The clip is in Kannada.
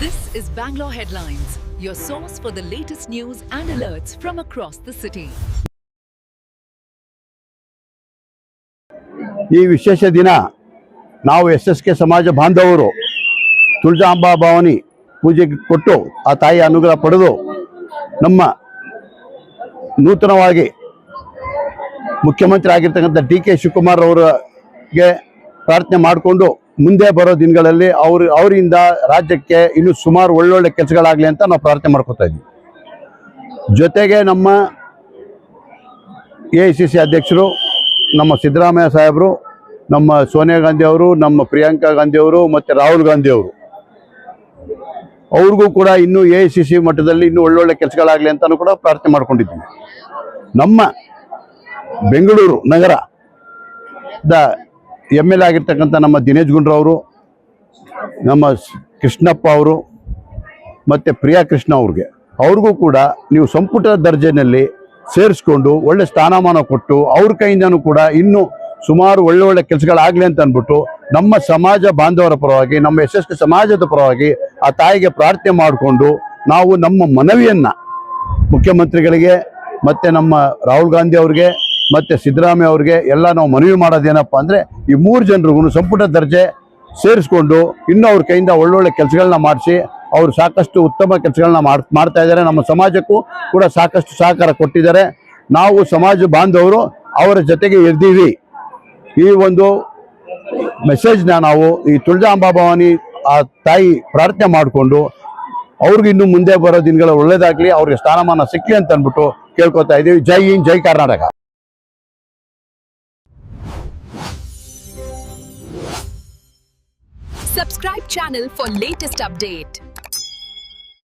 This is Bangalore Headlines, your source for the latest news and alerts from across the city. ಈ ವಿಶೇಷ ದಿನ ನಾವು SSK ಸಮಾಜ ಬಾಂಧವರು ತುಳಜಾಂಬಾ ಭವಾನಿ ಪೂಜೆಗೆ ಕೊಟ್ಟು ಆ ತಾಯಿ ಅನುಗ್ರಹ ಪಡೆದು ನಮ್ಮ ನೂತನವಾಗಿ ಮುಖ್ಯಮಂತ್ರಿ ಆಗಿರ್ತಕ್ಕಂಥ DK ಶಿವಕುಮಾರ್ ಅವರಿಗೆ ಪ್ರಾರ್ಥನೆ ಮಾಡಿಕೊಂಡು ಮುಂದೆ ಬರೋ ದಿನಗಳಲ್ಲಿ ಅವರಿಂದ ರಾಜ್ಯಕ್ಕೆ ಇನ್ನೂ ಸುಮಾರು ಒಳ್ಳೊಳ್ಳೆ ಕೆಲಸಗಳಾಗಲಿ ಅಂತ ನಾವು ಪ್ರಾರ್ಥನೆ ಮಾಡ್ಕೊತಾ ಇದ್ವಿ. ಜೊತೆಗೆ ನಮ್ಮ AICC ಅಧ್ಯಕ್ಷರು ನಮ್ಮ ಸಿದ್ದರಾಮಯ್ಯ ಸಾಹೇಬರು, ನಮ್ಮ ಸೋನಿಯಾ ಗಾಂಧಿ ಅವರು, ನಮ್ಮ ಪ್ರಿಯಾಂಕಾ ಗಾಂಧಿ ಅವರು ಮತ್ತು ರಾಹುಲ್ ಗಾಂಧಿ ಅವರು ಅವ್ರಿಗೂ ಕೂಡ ಇನ್ನೂ AICC ಮಟ್ಟದಲ್ಲಿ ಇನ್ನೂ ಒಳ್ಳೊಳ್ಳೆ ಕೆಲಸಗಳಾಗಲಿ ಅಂತಲೂ ಕೂಡ ಪ್ರಾರ್ಥನೆ ಮಾಡ್ಕೊಂಡಿದ್ದೀವಿ. ನಮ್ಮ ಬೆಂಗಳೂರು ನಗರದ MLA ಆಗಿರ್ತಕ್ಕಂಥ ನಮ್ಮ ದಿನೇಶ್ ಗುಂಡ್ರವರು, ನಮ್ಮ ಕೃಷ್ಣಪ್ಪ ಅವರು ಮತ್ತು ಪ್ರಿಯಾ ಕೃಷ್ಣ ಅವ್ರಿಗೂ ಕೂಡ ನೀವು ಸಂಪುಟ ದರ್ಜೆಯಲ್ಲಿ ಸೇರಿಸ್ಕೊಂಡು ಒಳ್ಳೆ ಸ್ಥಾನಮಾನ ಕೊಟ್ಟು ಅವ್ರ ಕೈಯಿಂದನೂ ಕೂಡ ಇನ್ನೂ ಸುಮಾರು ಒಳ್ಳೊಳ್ಳೆ ಕೆಲಸಗಳಾಗಲಿ ಅಂತ ಅಂದ್ಬಿಟ್ಟು ನಮ್ಮ ಸಮಾಜ ಬಾಂಧವರ ಪರವಾಗಿ, ನಮ್ಮ SSK ಸಮಾಜದ ಪರವಾಗಿ ಆ ತಾಯಿಗೆ ಪ್ರಾರ್ಥನೆ ಮಾಡಿಕೊಂಡು ನಾವು ನಮ್ಮ ಮನವಿಯನ್ನು ಮುಖ್ಯಮಂತ್ರಿಗಳಿಗೆ ಮತ್ತು ನಮ್ಮ ರಾಹುಲ್ ಗಾಂಧಿ ಅವ್ರಿಗೆ ಮತ್ತು ಸಿದ್ದರಾಮಯ್ಯ ಅವ್ರಿಗೆ ಎಲ್ಲ ನಾವು ಮನವಿ ಮಾಡೋದೇನಪ್ಪ ಅಂದರೆ ಈ 3 ಜನರಿಗೂ ಸಂಪುಟ ದರ್ಜೆ ಸೇರಿಸ್ಕೊಂಡು ಇನ್ನೂ ಅವ್ರ ಕೈಯಿಂದ ಒಳ್ಳೊಳ್ಳೆ ಕೆಲಸಗಳನ್ನ ಮಾಡಿಸಿ ಅವರು ಸಾಕಷ್ಟು ಉತ್ತಮ ಕೆಲಸಗಳನ್ನ ಮಾಡ್ತಾ ಇದ್ದಾರೆ. ನಮ್ಮ ಸಮಾಜಕ್ಕೂ ಕೂಡ ಸಾಕಷ್ಟು ಸಹಕಾರ ಕೊಟ್ಟಿದ್ದಾರೆ. ನಾವು ಸಮಾಜ ಬಾಂಧವರು ಅವರ ಜೊತೆಗೆ ಇರ್ತೀವಿ. ಈ ಒಂದು ಮೆಸೇಜ್ನ ನಾವು ಈ ತುಳಜಾಂಬಾ ಭವಾನಿ ಆ ತಾಯಿ ಪ್ರಾರ್ಥನೆ ಮಾಡಿಕೊಂಡು ಅವ್ರಿಗೆ ಇನ್ನು ಮುಂದೆ ಬರೋ ದಿನಗಳ ಒಳ್ಳೇದಾಗಲಿ, ಅವ್ರಿಗೆ ಸ್ಥಾನಮಾನ ಸಿಕ್ಕಲಿ ಅಂತ ಅಂದ್ಬಿಟ್ಟು ಕೇಳ್ಕೊತಾ ಇದ್ದೀವಿ. ಜೈ ಹಿಂದ್, ಜೈ Karnataka. Subscribe channel for latest update.